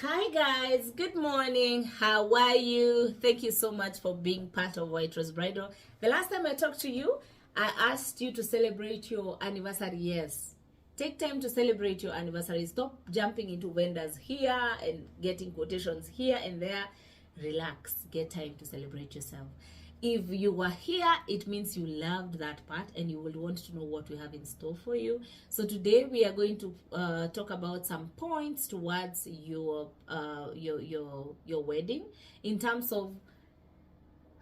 Hi guys, good morning. How are you? Thank you so much for being part of White Rose Bridal. The last time I talked to you, I asked you to celebrate your anniversary. Yes. Take time to celebrate your anniversary. Stop jumping into vendors here and getting quotations here and there. Relax. Get time to celebrate yourself. If you were here, it means you loved that part and you will want to know what we have in store for you. So today we are going to talk about some points towards your wedding, in terms of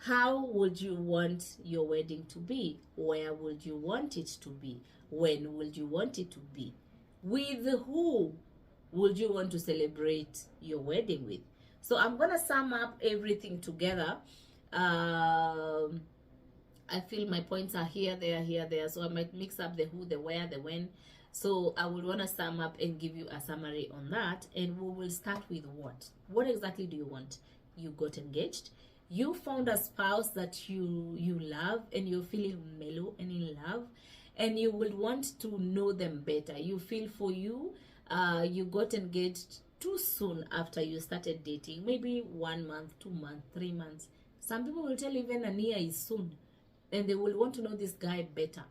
how would you want your wedding to be, where would you want it to be, when would you want it to be, with who would you want to celebrate your wedding with. So I'm gonna sum up everything together. I feel my points are here, there. So I might mix up the who, the where, the when. So I would want to sum up and give you a summary on that. And we will start with what? What exactly do you want? You got engaged. You found a spouse that you love and you're feeling mellow and in love. And you will want to know them better. You feel for you, you got engaged too soon after you started dating. Maybe 1 month, 2 months, 3 months. Some people will tell you even a year is soon, and they will want to know this guy better.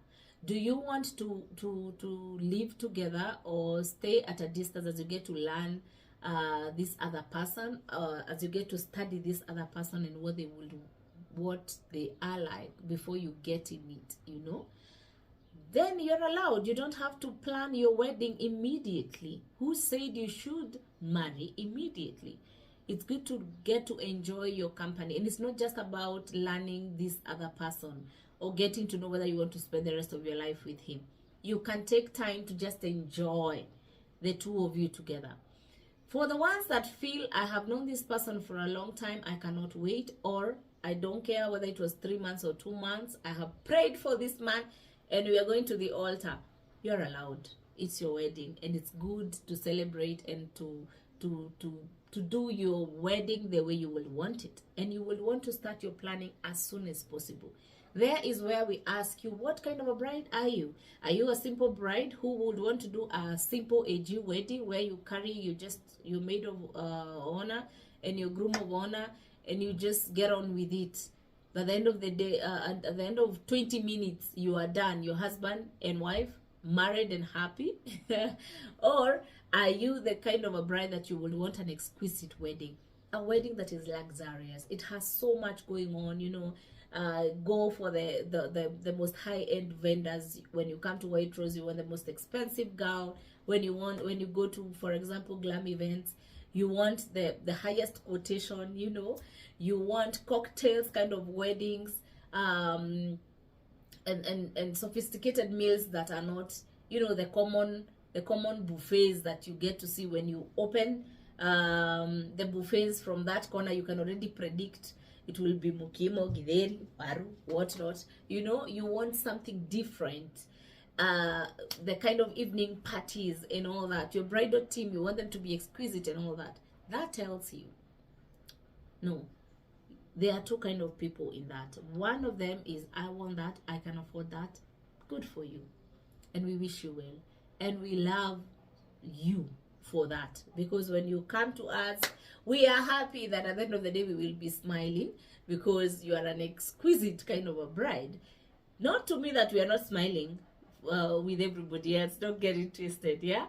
Do you want to live together or stay at a distance as you get to learn this other person, as you get to study this other person and what they are like before you get in it, Then you're allowed. You don't have to plan your wedding immediately. Who said you should marry immediately? It's good to get to enjoy your company. And it's not just about learning this other person or getting to know whether you want to spend the rest of your life with him. You can take time to just enjoy the two of you together. For the ones that feel, I have known this person for a long time, I cannot wait, or I don't care whether it was 3 months or 2 months, I have prayed for this man and we are going to the altar, you're allowed. It's your wedding, and it's good to celebrate and to do your wedding the way you will want it. And you will want to start your planning as soon as possible. There is where we ask you, what kind of a bride are you? Are you a simple bride who would want to do a simple AG wedding where you carry your maid of honor and your groom of honor and you just get on with it? By the end of the day, at the end of 20 minutes, you are done. Your husband and wife, married and happy. Or are you the kind of a bride that you would want an exquisite wedding? A wedding that is luxurious. It has so much going on, go for the most high-end vendors. When you come to White Rose, you want the most expensive gown. When you go to, for example, glam events, you want the highest quotation, you want cocktails kind of weddings, and sophisticated meals that are not, the common buffets that you get to see. When you open the buffets from that corner, you can already predict it will be mukimo, githeri, paru, whatnot. You want something different. The kind of evening parties and all that. Your bridal team, you want them to be exquisite and all that. That tells you, no, there are two kind of people in that. One of them is, I want that, I can afford that. Good for you. And we wish you well. And we love you for that. Because when you come to us, we are happy that at the end of the day, we will be smiling because you are an exquisite kind of a bride. Not to me that we are not smiling with everybody else. Don't get it twisted, yeah?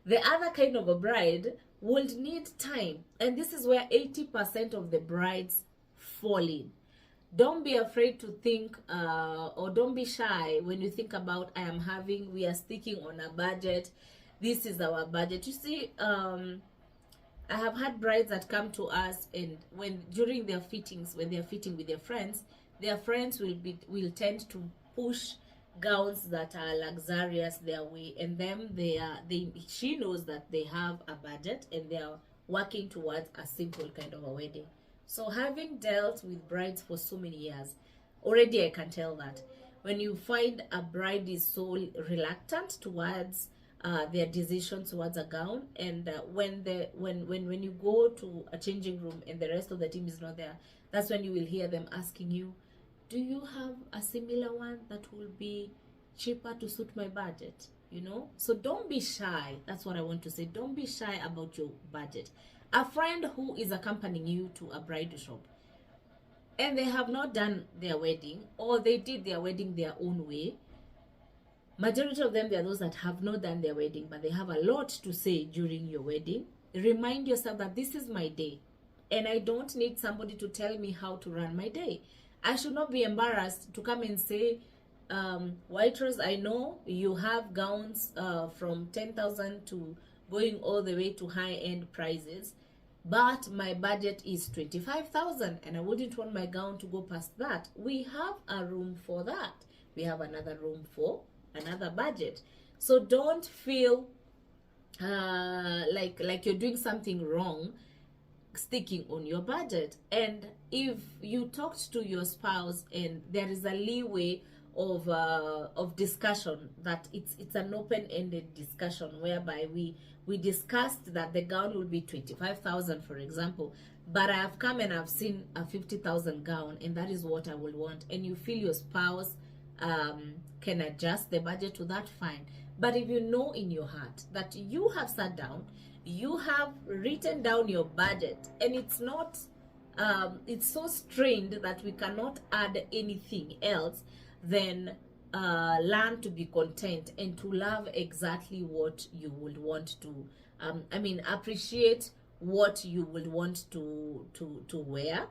The other kind of a bride will need time. And this is where 80% of the brides fall in. Don't be afraid to think, or don't be shy when you think about, we are sticking on a budget. This is our budget. You see, I have had brides that come to us, and during their fittings, when they are fitting with their friends will tend to push gowns that are luxurious their way, and she knows that they have a budget and they are working towards a simple kind of a wedding. So having dealt with brides for so many years, already I can tell that when you find a bride is so reluctant towards their decision towards a gown, and when you go to a changing room and the rest of the team is not there, that's when you will hear them asking you, do you have a similar one that will be cheaper to suit my budget? you know. So don't be shy. That's what I want to say. Don't be shy about your budget. A friend who is accompanying you to a bridal shop and they have not done their wedding, or they did their wedding their own way, majority of them, they are those that have not done their wedding, but they have a lot to say during your wedding. Remind yourself that this is my day, and I don't need somebody to tell me how to run my day. I should not be embarrassed to come and say, White Rose, I know you have gowns from 10,000 to going all the way to high-end prices, but my budget is 25,000 and I wouldn't want my gown to go past that. We have a room for that. We have another room for another budget. So don't feel like you're doing something wrong sticking on your budget. And if you talked to your spouse and there is a leeway of discussion, that it's an open-ended discussion whereby we discussed that the gown will be 25,000, for example, but I have come and I've seen a 50,000 gown and that is what I will want, and you feel your spouse can adjust the budget to that, fine. But if you know in your heart that you have sat down, you have written down your budget, and it's not it's so strained that we cannot add anything else, then learn to be content and to love exactly what you would want to appreciate what you would want to wear.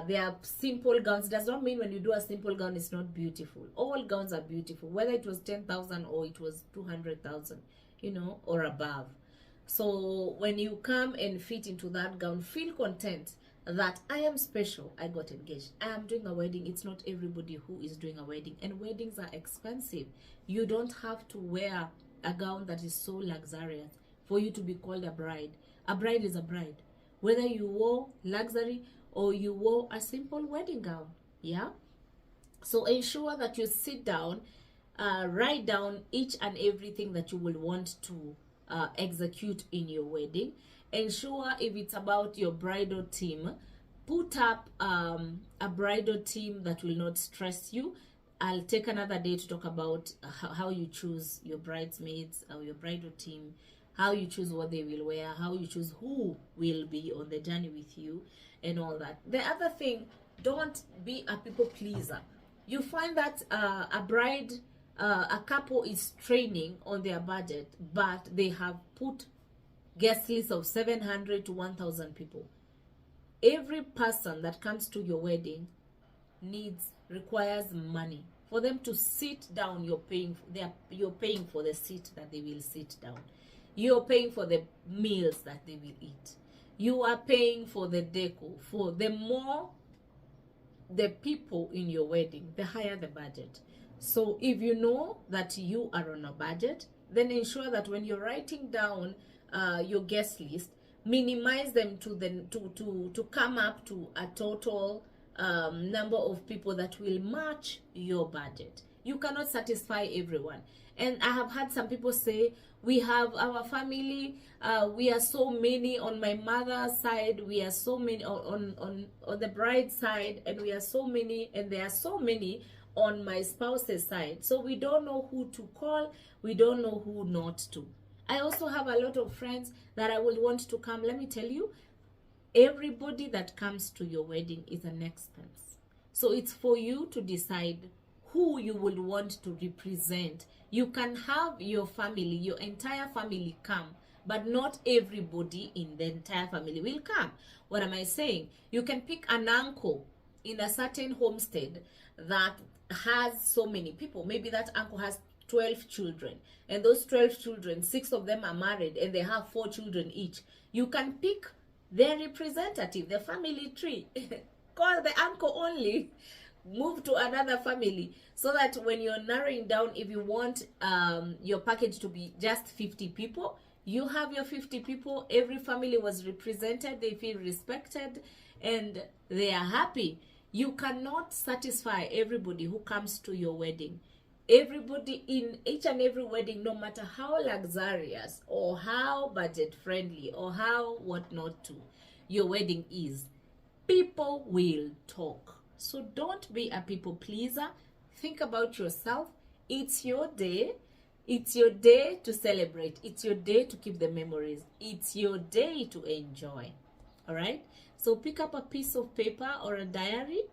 They are simple gowns. It does not mean when you do a simple gown it's not beautiful. All gowns are beautiful, whether it was 10,000 or it was 200,000, you know, or above. So when you come and fit into that gown, feel content that I am special. I got engaged. I am doing a wedding. It's not everybody who is doing a wedding, and weddings are expensive. You don't have to wear a gown that is so luxurious for you to be called a bride. A bride is a bride, whether you wore luxury or you wore a simple wedding gown. Yeah. So ensure that you sit down, write down each and everything that you will want to execute in your wedding. Ensure, if it's about your bridal team, put up a bridal team that will not stress you. I'll take another day to talk about how you choose your bridesmaids or your bridal team, how you choose what they will wear, how you choose who will be on the journey with you, and all that. The other thing, don't be a people pleaser. You find that a couple is training on their budget, but they have put guest lists of 700 to 1,000 people. Every person that comes to your wedding requires money. For them to sit down, you're paying for the seat that they will sit down. You're paying for the meals that they will eat. You are paying for the decor. For the more the people in your wedding, the higher the budget. So if you know that you are on a budget, then ensure that when you're writing down your guest list, minimize them to come up to a total number of people that will match your budget. You cannot satisfy everyone. And I have had some people say, we have our family, we are so many on my mother's side, we are so many on the bride's side, and we are so many, and there are so many on my spouse's side. So we don't know who to call, we don't know who not to. I also have a lot of friends that I will want to come. Let me tell you, everybody that comes to your wedding is an expense. So it's for you to decide who you will want to represent. You can have your family, your entire family come, but not everybody in the entire family will come. What am I saying? You can pick an uncle in a certain homestead that has so many people. Maybe that uncle has 12 children, and those 12 children, 6 of them are married and they have 4 children each. You can pick their representative, the family tree. Call the uncle only, move to another family, so that when you're narrowing down, if you want your package to be just 50 people, you have your 50 people. Every family was represented, they feel respected, and they are happy. You cannot satisfy everybody who comes to your wedding. Everybody in each and every wedding, no matter how luxurious or how budget friendly or how whatnot to your wedding is, people will talk. So don't be a people pleaser. Think about yourself. It's your day. It's your day to celebrate. It's your day to keep the memories. It's your day to enjoy. All right? So pick up a piece of paper or a diary,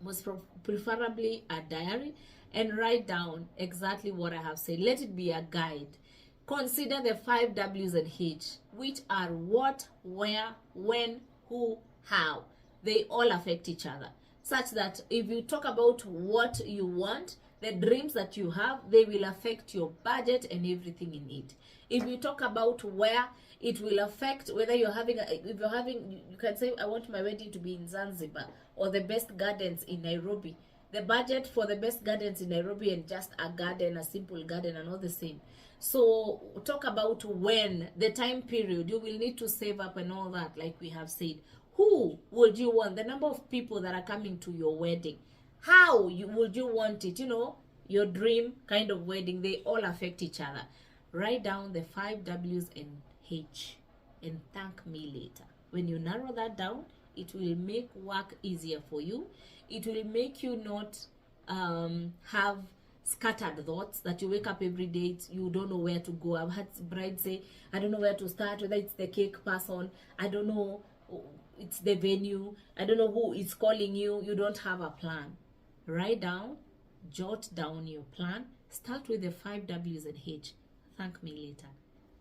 most preferably a diary, and write down exactly what I have said. Let it be a guide. Consider the 5 W's and H, which are what, where, when, who, how. They all affect each other. Such that if you talk about what you want, the dreams that you have, they will affect your budget and everything in it. If you talk about where, it will affect whether you're having, if you're having, you can say, I want my wedding to be in Zanzibar or the best gardens in Nairobi. The budget for the best gardens in Nairobi and just a garden, a simple garden, are not the same. So talk about when, the time period, you will need to save up and all that, like we have said. Who would you want? The number of people that are coming to your wedding. How would you want it? You know, your dream kind of wedding, they all affect each other. Write down the 5 W's and H and thank me later. When you narrow that down, it will make work easier for you. It will make you not have scattered thoughts, that you wake up every day, you don't know where to go. I've had brides say, I don't know where to start, whether it's the cake person, I don't know, it's the venue, I don't know who is calling you. You don't have a plan. Write down, jot down your plan. Start with the 5 W's and H. Thank me later.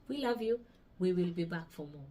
We love you. We will be back for more.